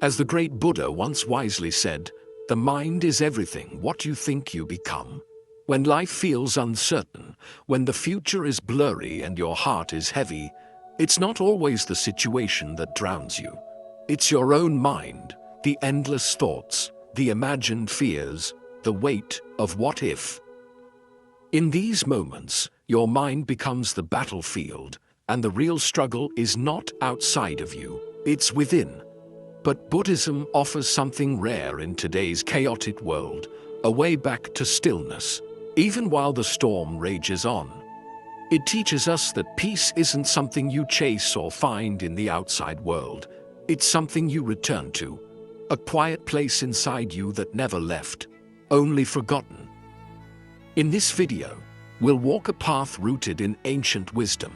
As the great Buddha once wisely said, the mind is everything what you think you become. When life feels uncertain, when the future is blurry and your heart is heavy, it's not always the situation that drowns you. It's your own mind, the endless thoughts, the imagined fears, the weight of what if. In these moments, your mind becomes the battlefield, and the real struggle is not outside of you, it's within. But Buddhism offers something rare in today's chaotic world, a way back to stillness, even while the storm rages on. It teaches us that peace isn't something you chase or find in the outside world. It's something you return to, a quiet place inside you that never left, only forgotten. In this video, we'll walk a path rooted in ancient wisdom,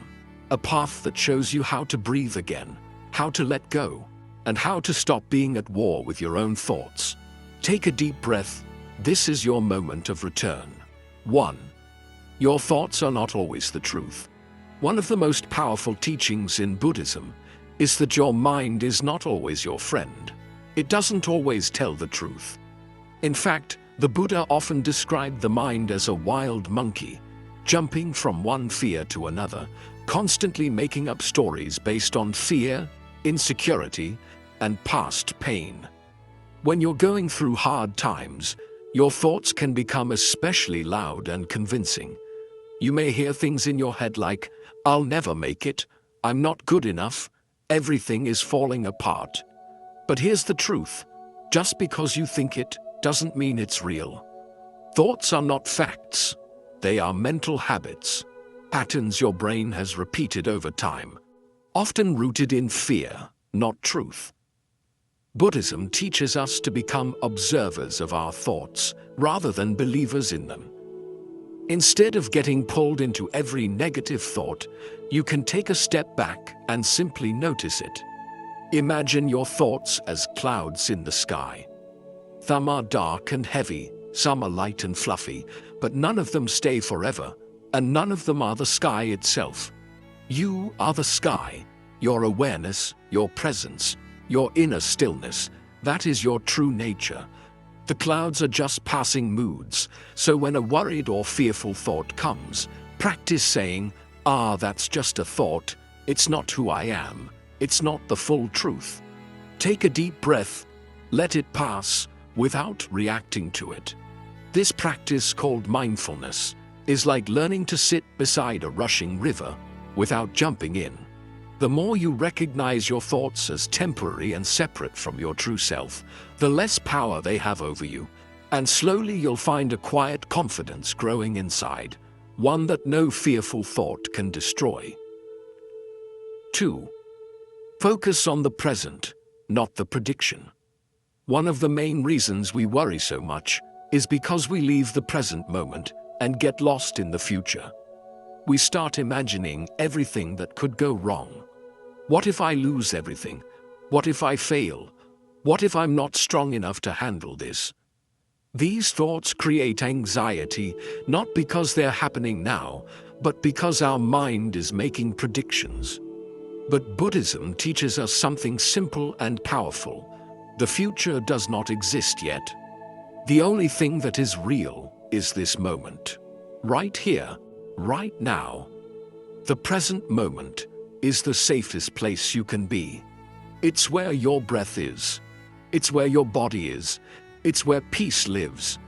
a path that shows you how to breathe again, how to let go, and how to stop being at war with your own thoughts. Take a deep breath. This is your moment of return. 1. Your thoughts are not always the truth. One of the most powerful teachings in Buddhism is that your mind is not always your friend. It doesn't always tell the truth. In fact, the Buddha often described the mind as a wild monkey, jumping from one fear to another, constantly making up stories based on fear, insecurity, and past pain. When you're going through hard times, your thoughts can become especially loud and convincing. You may hear things in your head like, "I'll never make it," "I'm not good enough," "Everything is falling apart." But here's the truth. Just because you think it doesn't mean it's real. Thoughts are not facts. They are mental habits, patterns your brain has repeated over time, often rooted in fear, not truth. Buddhism teaches us to become observers of our thoughts rather than believers in them. Instead of getting pulled into every negative thought, you can take a step back and simply notice it. Imagine your thoughts as clouds in the sky. Some are dark and heavy, some are light and fluffy, but none of them stay forever, and none of them are the sky itself. You are the sky. Your awareness, your presence, your inner stillness, that is your true nature. The clouds are just passing moods, so when a worried or fearful thought comes, practice saying, that's just a thought, it's not who I am, it's not the full truth. Take a deep breath, let it pass, without reacting to it. This practice, called mindfulness, is like learning to sit beside a rushing river without jumping in. The more you recognize your thoughts as temporary and separate from your true self, the less power they have over you, and slowly you'll find a quiet confidence growing inside, one that no fearful thought can destroy. 2. Focus on the present, not the prediction. One of the main reasons we worry so much is because we leave the present moment and get lost in the future. We start imagining everything that could go wrong. What if I lose everything? What if I fail? What if I'm not strong enough to handle this? These thoughts create anxiety, not because they're happening now, but because our mind is making predictions. But Buddhism teaches us something simple and powerful. The future does not exist yet. The only thing that is real is this moment. Right here, right now. The present moment is the safest place you can be. It's where your breath is. It's where your body is. It's where peace lives.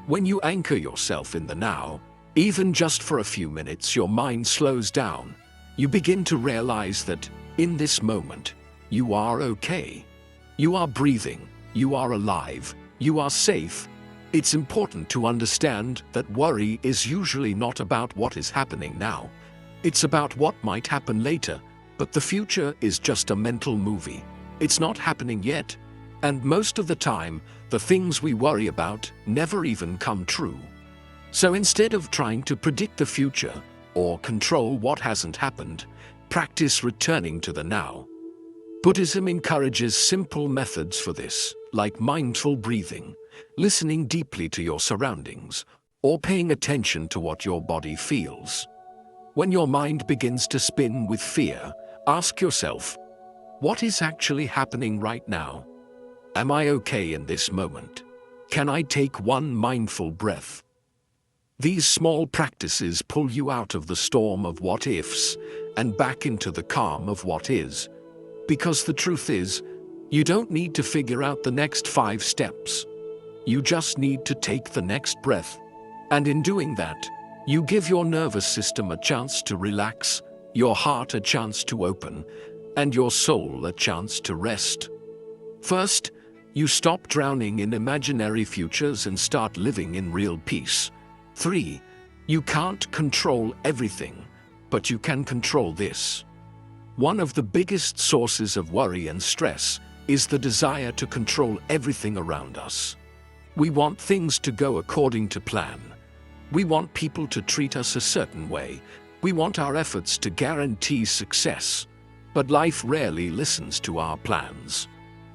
When you anchor yourself in the now, even just for a few minutes, your mind slows down. You begin to realize that, in this moment, you are okay. You are breathing. You are alive. You are safe. It's important to understand that worry is usually not about what is happening now. It's about what might happen later, but the future is just a mental movie. It's not happening yet, and most of the time, the things we worry about never even come true. So instead of trying to predict the future or control what hasn't happened, practice returning to the now. Buddhism encourages simple methods for this, like mindful breathing, listening deeply to your surroundings, or paying attention to what your body feels. When your mind begins to spin with fear, ask yourself, what is actually happening right now? Am I okay in this moment? Can I take one mindful breath? These small practices pull you out of the storm of what ifs and back into the calm of what is. Because the truth is, you don't need to figure out the next 5 steps. You just need to take the next breath. And in doing that, you give your nervous system a chance to relax, your heart a chance to open, and your soul a chance to rest. First, you stop drowning in imaginary futures and start living in real peace. 3. You can't control everything, but you can control this. One of the biggest sources of worry and stress is the desire to control everything around us. We want things to go according to plan. We want people to treat us a certain way. We want our efforts to guarantee success. But life rarely listens to our plans.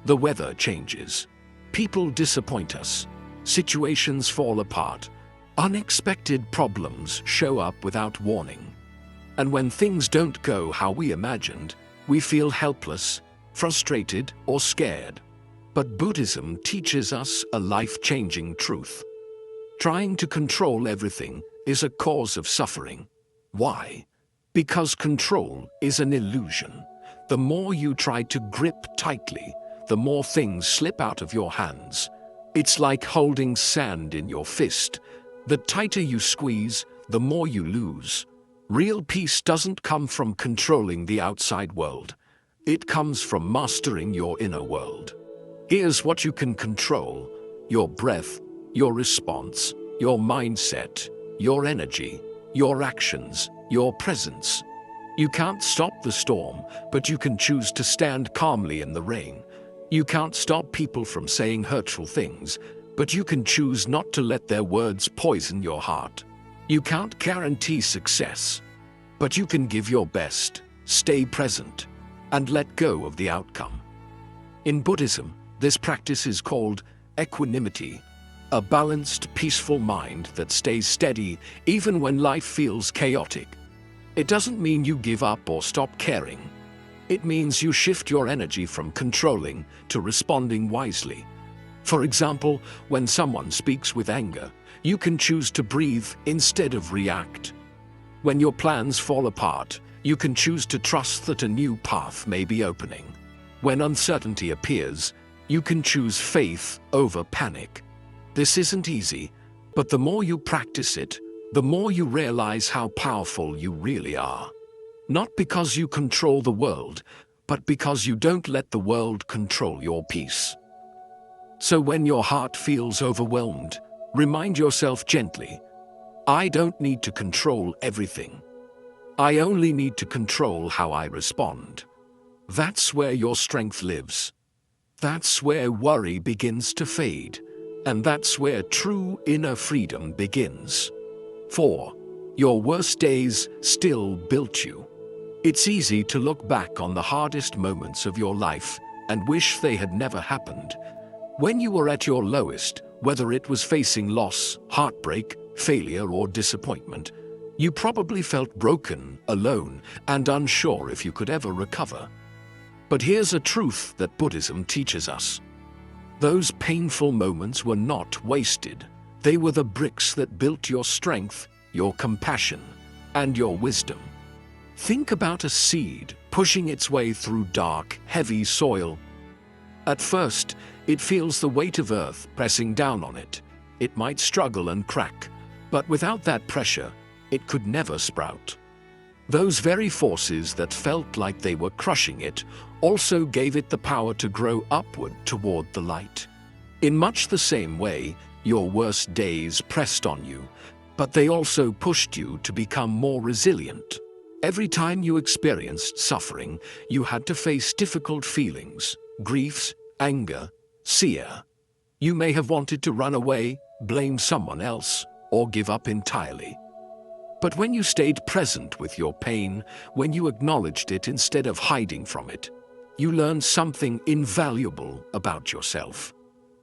The weather changes. People disappoint us. Situations fall apart. Unexpected problems show up without warning. And when things don't go how we imagined, we feel helpless, frustrated, or scared. But Buddhism teaches us a life-changing truth. Trying to control everything is a cause of suffering. Why? Because control is an illusion. The more you try to grip tightly, the more things slip out of your hands. It's like holding sand in your fist. The tighter you squeeze, the more you lose. Real peace doesn't come from controlling the outside world. It comes from mastering your inner world. Here's what you can control: your breath, your response, your mindset, your energy, your actions, your presence. You can't stop the storm, but you can choose to stand calmly in the rain. You can't stop people from saying hurtful things, but you can choose not to let their words poison your heart. You can't guarantee success, but you can give your best, stay present, and let go of the outcome. In Buddhism, this practice is called equanimity, a balanced, peaceful mind that stays steady even when life feels chaotic. It doesn't mean you give up or stop caring. It means you shift your energy from controlling to responding wisely. For example, when someone speaks with anger, you can choose to breathe instead of react. When your plans fall apart, you can choose to trust that a new path may be opening. When uncertainty appears, you can choose faith over panic. This isn't easy, but the more you practice it, the more you realize how powerful you really are. Not because you control the world, but because you don't let the world control your peace. So when your heart feels overwhelmed, remind yourself gently, I don't need to control everything. I only need to control how I respond. That's where your strength lives. That's where worry begins to fade. And that's where true inner freedom begins. 4. Your worst days still built you. It's easy to look back on the hardest moments of your life and wish they had never happened. When you were at your lowest, whether it was facing loss, heartbreak, failure, or disappointment, you probably felt broken, alone, and unsure if you could ever recover. But here's a truth that Buddhism teaches us. Those painful moments were not wasted. They were the bricks that built your strength, your compassion, and your wisdom. Think about a seed pushing its way through dark, heavy soil. At first, it feels the weight of earth pressing down on it. It might struggle and crack, but without that pressure, it could never sprout. Those very forces that felt like they were crushing it also gave it the power to grow upward toward the light. In much the same way, your worst days pressed on you, but they also pushed you to become more resilient. Every time you experienced suffering, you had to face difficult feelings, griefs, anger, fear. You may have wanted to run away, blame someone else, or give up entirely. But when you stayed present with your pain, when you acknowledged it instead of hiding from it, you learned something invaluable about yourself.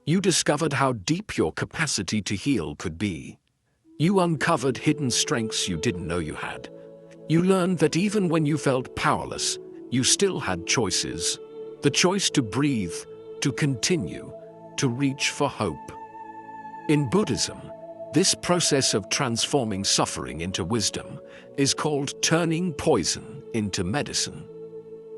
You discovered how deep your capacity to heal could be. You uncovered hidden strengths you didn't know you had. You learned that even when you felt powerless, you still had choices. The choice to breathe, to continue, to reach for hope. In Buddhism, this process of transforming suffering into wisdom is called turning poison into medicine.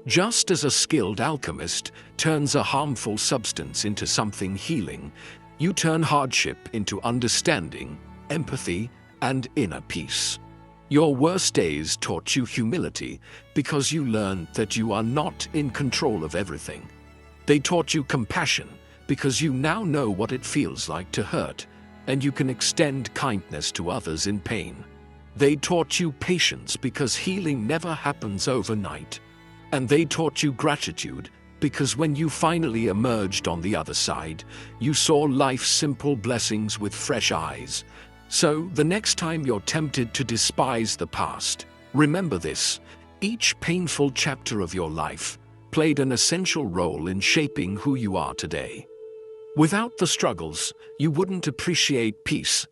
Just as a skilled alchemist turns a harmful substance into something healing, you turn hardship into understanding, empathy, and inner peace. Your worst days taught you humility because you learned that you are not in control of everything. They taught you compassion because you now know what it feels like to hurt, and you can extend kindness to others in pain. They taught you patience because healing never happens overnight. And they taught you gratitude because when you finally emerged on the other side, you saw life's simple blessings with fresh eyes. So, the next time you're tempted to despise the past, remember this: each painful chapter of your life played an essential role in shaping who you are today. Without the struggles, you wouldn't appreciate peace.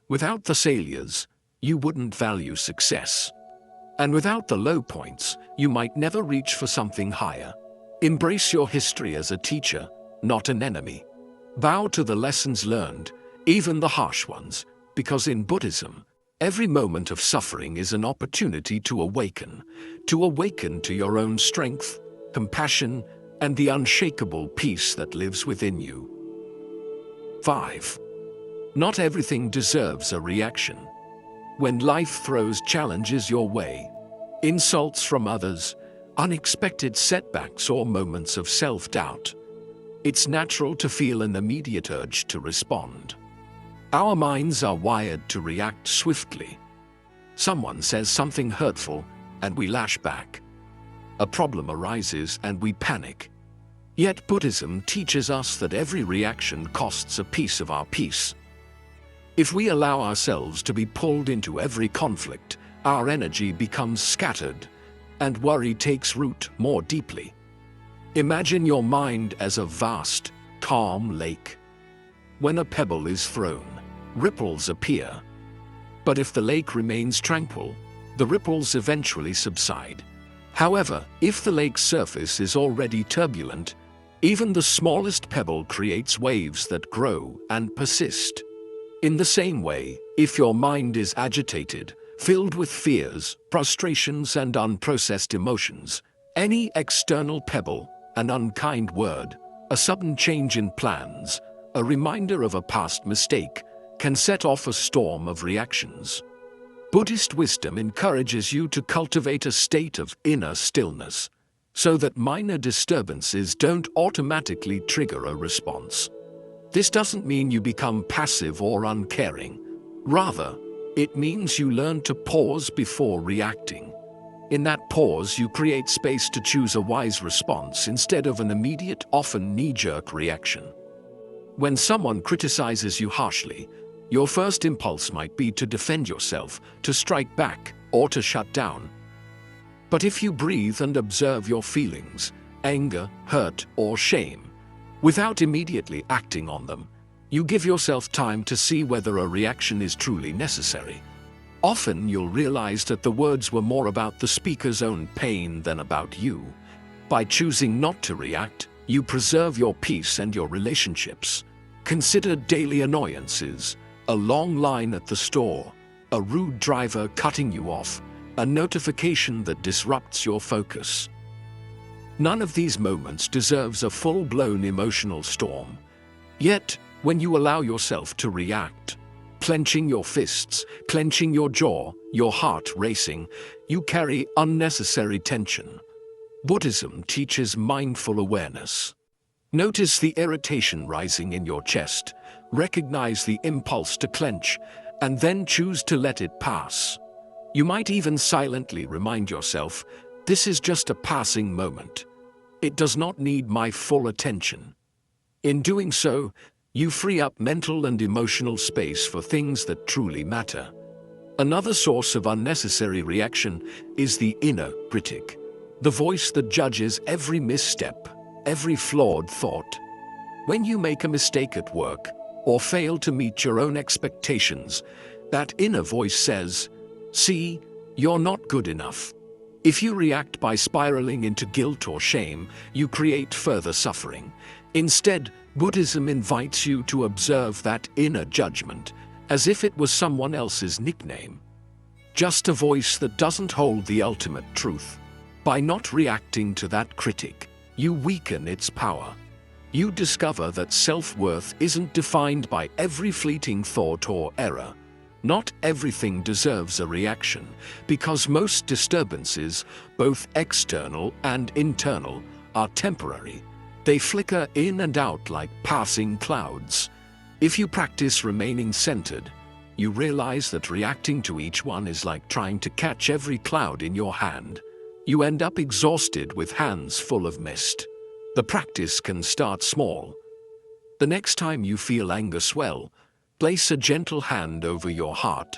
Without the failures, you wouldn't value success. And without the low points, you might never reach for something higher. Embrace your history as a teacher, not an enemy. Bow to the lessons learned, even the harsh ones, because in Buddhism, every moment of suffering is an opportunity to awaken to your own strength, compassion, and the unshakable peace that lives within you. 5. Not everything deserves a reaction. When life throws challenges your way, insults from others, unexpected setbacks, or moments of self-doubt, it's natural to feel an immediate urge to respond. Our minds are wired to react swiftly. Someone says something hurtful, and we lash back. A problem arises, and we panic. Yet Buddhism teaches us that every reaction costs a piece of our peace. If we allow ourselves to be pulled into every conflict, our energy becomes scattered, and worry takes root more deeply. Imagine your mind as a vast, calm lake. When a pebble is thrown, ripples appear. But if the lake remains tranquil, the ripples eventually subside. However, if the lake's surface is already turbulent, even the smallest pebble creates waves that grow and persist. In the same way, if your mind is agitated, filled with fears, frustrations, and unprocessed emotions, any external pebble, an unkind word, a sudden change in plans, a reminder of a past mistake, can set off a storm of reactions. Buddhist wisdom encourages you to cultivate a state of inner stillness, so that minor disturbances don't automatically trigger a response. This doesn't mean you become passive or uncaring. Rather, it means you learn to pause before reacting. In that pause, you create space to choose a wise response instead of an immediate, often knee-jerk reaction. When someone criticizes you harshly, your first impulse might be to defend yourself, to strike back, or to shut down. But if you breathe and observe your feelings, anger, hurt, or shame, without immediately acting on them, you give yourself time to see whether a reaction is truly necessary. Often you'll realize that the words were more about the speaker's own pain than about you. By choosing not to react, you preserve your peace and your relationships. Consider daily annoyances, a long line at the store, a rude driver cutting you off, a notification that disrupts your focus. None of these moments deserves a full-blown emotional storm. Yet, when you allow yourself to react, clenching your fists, clenching your jaw, your heart racing, you carry unnecessary tension. Buddhism teaches mindful awareness. Notice the irritation rising in your chest, recognize the impulse to clench, and then choose to let it pass. You might even silently remind yourself, this is just a passing moment. It does not need my full attention. In doing so, you free up mental and emotional space for things that truly matter. Another source of unnecessary reaction is the inner critic, the voice that judges every misstep, every flawed thought. When you make a mistake at work or fail to meet your own expectations, that inner voice says, "See, you're not good enough." If you react by spiraling into guilt or shame, you create further suffering. Instead, Buddhism invites you to observe that inner judgment as if it was someone else's nickname, just a voice that doesn't hold the ultimate truth. By not reacting to that critic, you weaken its power. You discover that self-worth isn't defined by every fleeting thought or error. Not everything deserves a reaction, because most disturbances, both external and internal, are temporary. They flicker in and out like passing clouds. If you practice remaining centered, you realize that reacting to each one is like trying to catch every cloud in your hand. You end up exhausted with hands full of mist. The practice can start small. The next time you feel anger swell, place a gentle hand over your heart.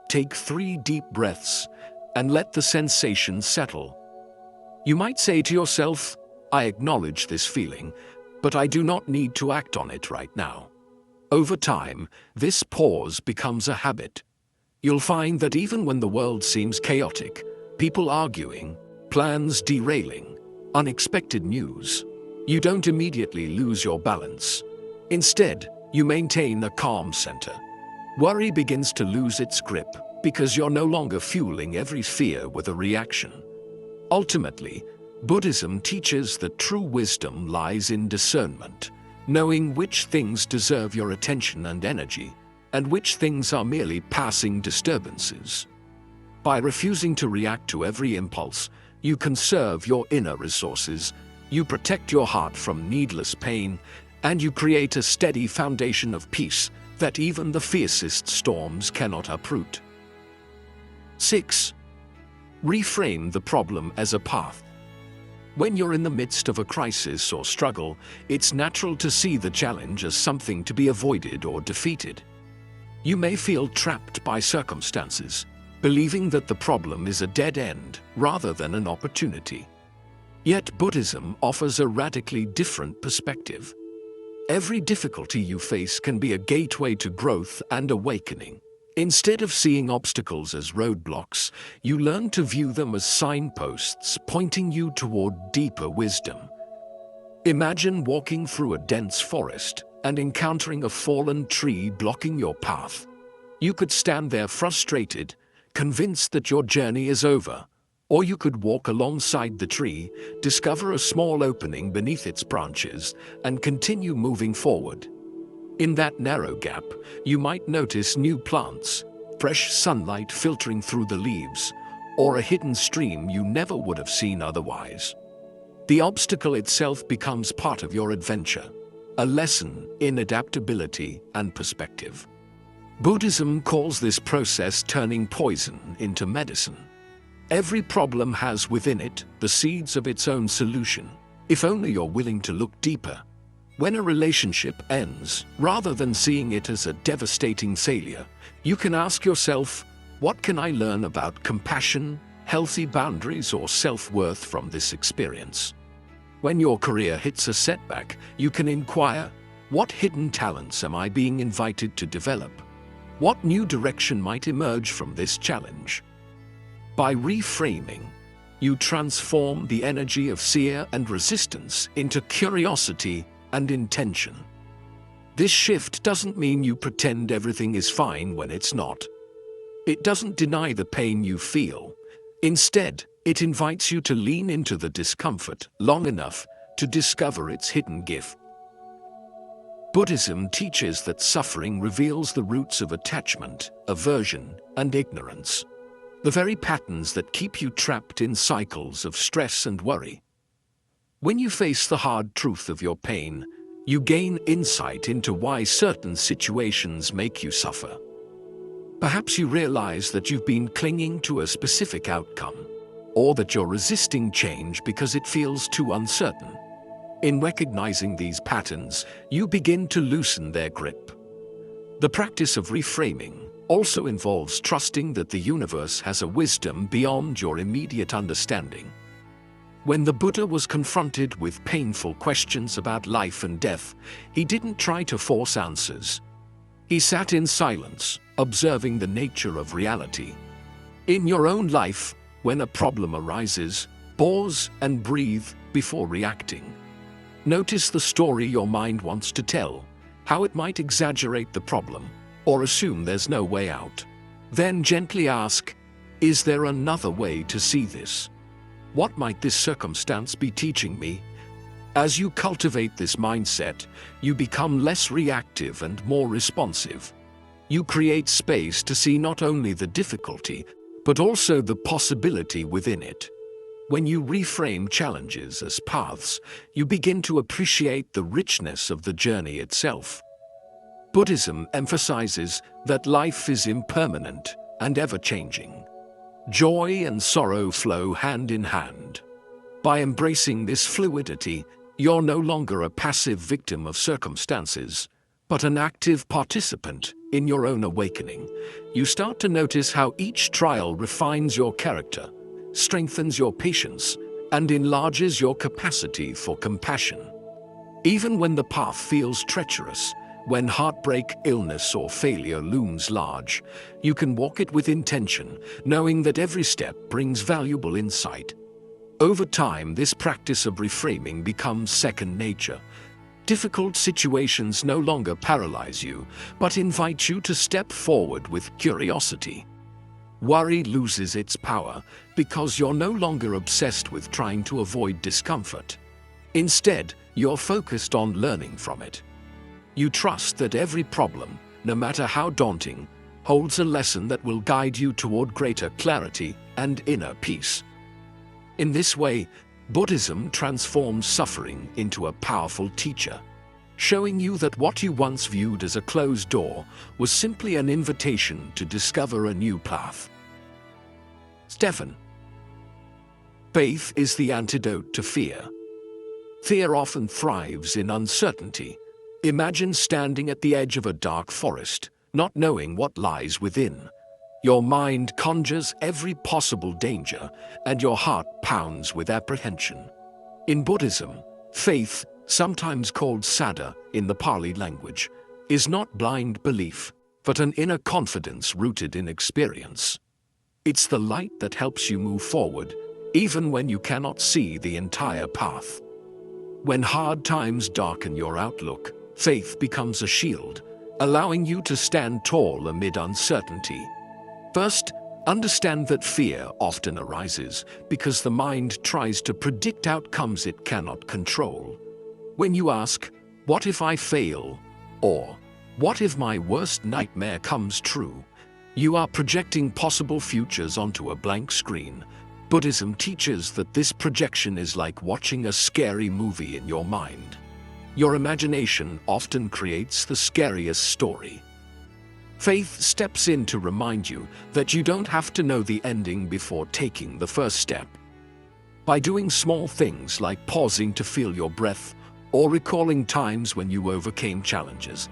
Take 3 deep breaths and let the sensation settle. You might say to yourself, I acknowledge this feeling, but I do not need to act on it right now. Over time, this pause becomes a habit. You'll find that even when the world seems chaotic, people arguing, plans derailing, unexpected news, you don't immediately lose your balance. Instead, you maintain a calm center. Worry begins to lose its grip because you're no longer fueling every fear with a reaction. Ultimately, Buddhism teaches that true wisdom lies in discernment, knowing which things deserve your attention and energy, and which things are merely passing disturbances. By refusing to react to every impulse, you conserve your inner resources, you protect your heart from needless pain, and you create a steady foundation of peace that even the fiercest storms cannot uproot. 6. Reframe the problem as a path. When you're in the midst of a crisis or struggle, it's natural to see the challenge as something to be avoided or defeated. You may feel trapped by circumstances, believing that the problem is a dead end rather than an opportunity. Yet Buddhism offers a radically different perspective. Every difficulty you face can be a gateway to growth and awakening. Instead of seeing obstacles as roadblocks, you learn to view them as signposts pointing you toward deeper wisdom. Imagine walking through a dense forest and encountering a fallen tree blocking your path. You could stand there frustrated, convinced that your journey is over, or you could walk alongside the tree, discover a small opening beneath its branches, and continue moving forward. In that narrow gap, you might notice new plants, fresh sunlight filtering through the leaves, or a hidden stream you never would have seen otherwise. The obstacle itself becomes part of your adventure, a lesson in adaptability and perspective. Buddhism calls this process turning poison into medicine. Every problem has within it the seeds of its own solution, if only you're willing to look deeper. When a relationship ends, rather than seeing it as a devastating failure, you can ask yourself, what can I learn about compassion, healthy boundaries, or self-worth from this experience? When your career hits a setback, you can inquire, what hidden talents am I being invited to develop? What new direction might emerge from this challenge? By reframing, you transform the energy of fear and resistance into curiosity and intention. This shift doesn't mean you pretend everything is fine when it's not. It doesn't deny the pain you feel. Instead, it invites you to lean into the discomfort long enough to discover its hidden gift. Buddhism teaches that suffering reveals the roots of attachment, aversion, and ignorance, the very patterns that keep you trapped in cycles of stress and worry. When you face the hard truth of your pain, you gain insight into why certain situations make you suffer. Perhaps you realize that you've been clinging to a specific outcome, or that you're resisting change because it feels too uncertain. In recognizing these patterns, you begin to loosen their grip. The practice of reframing also involves trusting that the universe has a wisdom beyond your immediate understanding. When the Buddha was confronted with painful questions about life and death, he didn't try to force answers. He sat in silence, observing the nature of reality. In your own life, when a problem arises, pause and breathe before reacting. Notice the story your mind wants to tell, how it might exaggerate the problem, or assume there's no way out. Then gently ask, is there another way to see this? What might this circumstance be teaching me? As you cultivate this mindset, you become less reactive and more responsive. You create space to see not only the difficulty, but also the possibility within it. When you reframe challenges as paths, you begin to appreciate the richness of the journey itself. Buddhism emphasizes that life is impermanent and ever-changing. Joy and sorrow flow hand in hand. By embracing this fluidity, you're no longer a passive victim of circumstances, but an active participant in your own awakening. You start to notice how each trial refines your character, strengthens your patience, and enlarges your capacity for compassion. Even when the path feels treacherous, when heartbreak, illness, or failure looms large, you can walk it with intention, knowing that every step brings valuable insight. Over time, this practice of reframing becomes second nature. Difficult situations no longer paralyze you, but invite you to step forward with curiosity. Worry loses its power because you're no longer obsessed with trying to avoid discomfort. Instead, you're focused on learning from it. You trust that every problem, no matter how daunting, holds a lesson that will guide you toward greater clarity and inner peace. In this way, Buddhism transforms suffering into a powerful teacher, showing you that what you once viewed as a closed door was simply an invitation to discover a new path. Stefan. Faith is the antidote to fear. Fear often thrives in uncertainty. Imagine standing at the edge of a dark forest, not knowing what lies within. Your mind conjures every possible danger, and your heart pounds with apprehension. In Buddhism, faith, sometimes called saddha in the Pali language, is not blind belief, but an inner confidence rooted in experience. It's the light that helps you move forward, even when you cannot see the entire path. When hard times darken your outlook, faith becomes a shield, allowing you to stand tall amid uncertainty. First, understand that fear often arises because the mind tries to predict outcomes it cannot control. When you ask, "What if I fail?" or "What if my worst nightmare comes true?" you are projecting possible futures onto a blank screen. Buddhism teaches that this projection is like watching a scary movie in your mind. Your imagination often creates the scariest story. Faith steps in to remind you that you don't have to know the ending before taking the first step. By doing small things like pausing to feel your breath or recalling times when you overcame challenges,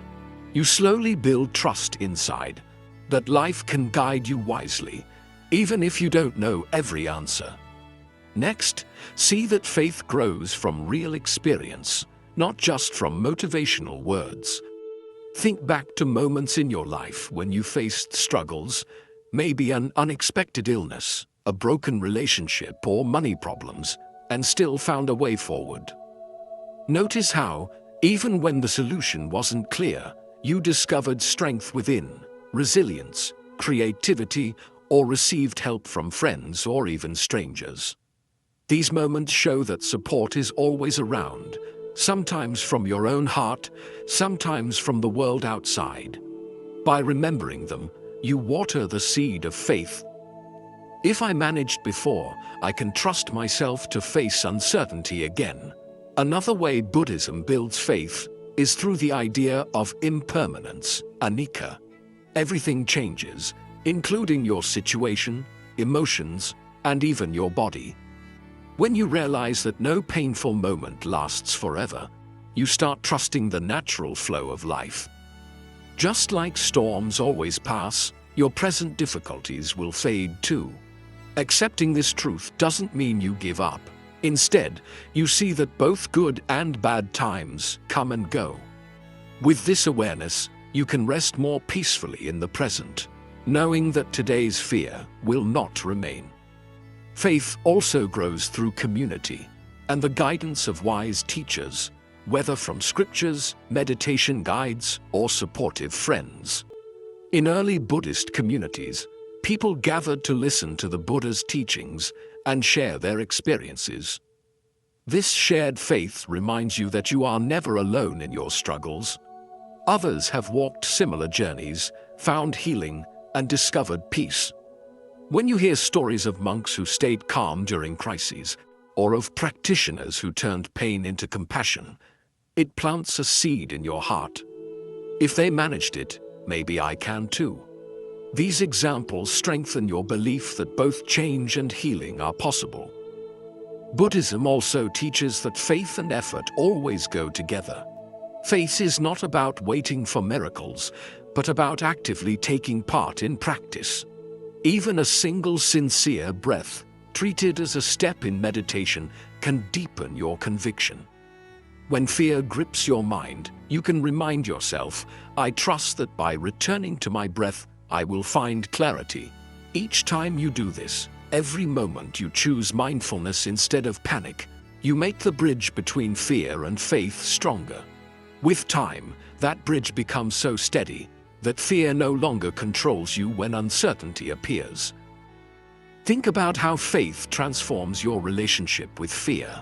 you slowly build trust inside that life can guide you wisely, even if you don't know every answer. Next, see that faith grows from real experience, not just from motivational words. Think back to moments in your life when you faced struggles, maybe an unexpected illness, a broken relationship, or money problems, and still found a way forward. Notice how, even when the solution wasn't clear, you discovered strength within, resilience, creativity, or received help from friends or even strangers. These moments show that support is always around, sometimes from your own heart, sometimes from the world outside. By remembering them, you water the seed of faith. If I managed before, I can trust myself to face uncertainty again. Another way Buddhism builds faith is through the idea of impermanence, anicca. Everything changes, including your situation, emotions, and even your body. When you realize that no painful moment lasts forever, you start trusting the natural flow of life. Just like storms always pass, your present difficulties will fade too. Accepting this truth doesn't mean you give up. Instead, you see that both good and bad times come and go. With this awareness, you can rest more peacefully in the present, knowing that today's fear will not remain. Faith also grows through community and the guidance of wise teachers, whether from scriptures, meditation guides, or supportive friends. In early Buddhist communities, people gathered to listen to the Buddha's teachings and share their experiences. This shared faith reminds you that you are never alone in your struggles. Others have walked similar journeys, found healing, and discovered peace. When you hear stories of monks who stayed calm during crises, or of practitioners who turned pain into compassion, it plants a seed in your heart. If they managed it, maybe I can too. These examples strengthen your belief that both change and healing are possible. Buddhism also teaches that faith and effort always go together. Faith is not about waiting for miracles, but about actively taking part in practice. Even a single sincere breath, treated as a step in meditation, can deepen your conviction. When fear grips your mind, you can remind yourself, I trust that by returning to my breath, I will find clarity. Each time you do this, every moment you choose mindfulness instead of panic, you make the bridge between fear and faith stronger. With time, that bridge becomes so steady that fear no longer controls you when uncertainty appears. Think about how faith transforms your relationship with fear.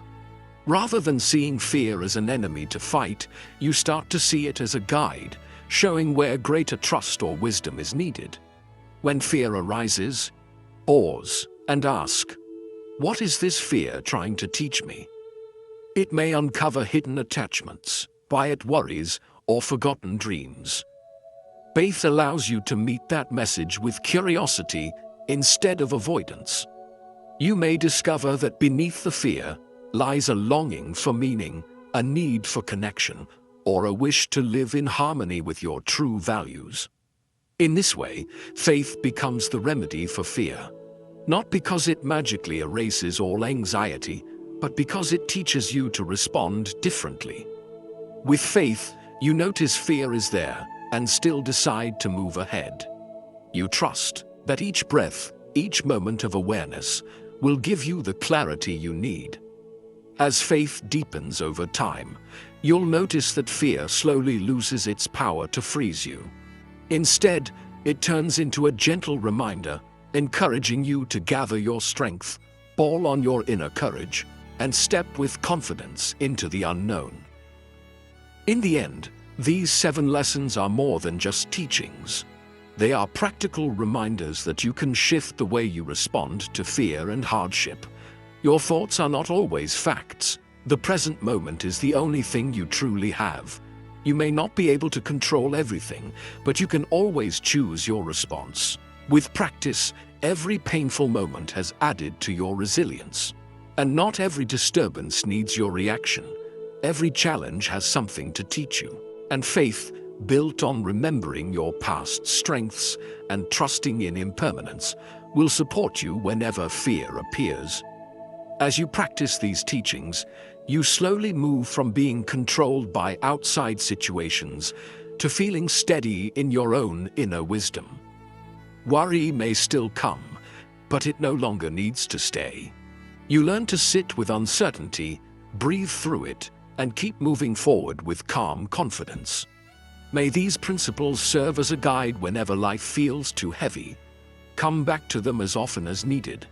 Rather than seeing fear as an enemy to fight, you start to see it as a guide, showing where greater trust or wisdom is needed. When fear arises, pause and ask, what is this fear trying to teach me? It may uncover hidden attachments, quiet worries, or forgotten dreams. Faith allows you to meet that message with curiosity instead of avoidance. You may discover that beneath the fear lies a longing for meaning, a need for connection, or a wish to live in harmony with your true values. In this way, faith becomes the remedy for fear. Not because it magically erases all anxiety, but because it teaches you to respond differently. With faith, you notice fear is there and still decide to move ahead. You trust that each breath, each moment of awareness, will give you the clarity you need. As faith deepens over time, you'll notice that fear slowly loses its power to freeze you. Instead, it turns into a gentle reminder, encouraging you to gather your strength, fall on your inner courage, and step with confidence into the unknown. In the end, these 7 lessons are more than just teachings. They are practical reminders that you can shift the way you respond to fear and hardship. Your thoughts are not always facts. The present moment is the only thing you truly have. You may not be able to control everything, but you can always choose your response. With practice, every painful moment has added to your resilience. And not every disturbance needs your reaction. Every challenge has something to teach you. And faith, built on remembering your past strengths and trusting in impermanence, will support you whenever fear appears. As you practice these teachings, you slowly move from being controlled by outside situations to feeling steady in your own inner wisdom. Worry may still come, but it no longer needs to stay. You learn to sit with uncertainty, breathe through it, and keep moving forward with calm confidence. May these principles serve as a guide whenever life feels too heavy. Come back to them as often as needed.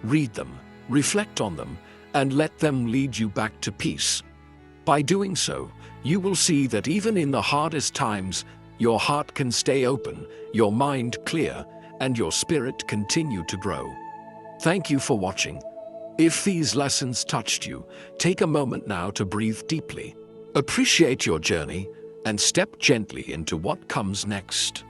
Read them, reflect on them, and let them lead you back to peace. By doing so, you will see that even in the hardest times, your heart can stay open, your mind clear, and your spirit continue to grow. Thank you for watching. If these lessons touched you, take a moment now to breathe deeply. Appreciate your journey and step gently into what comes next.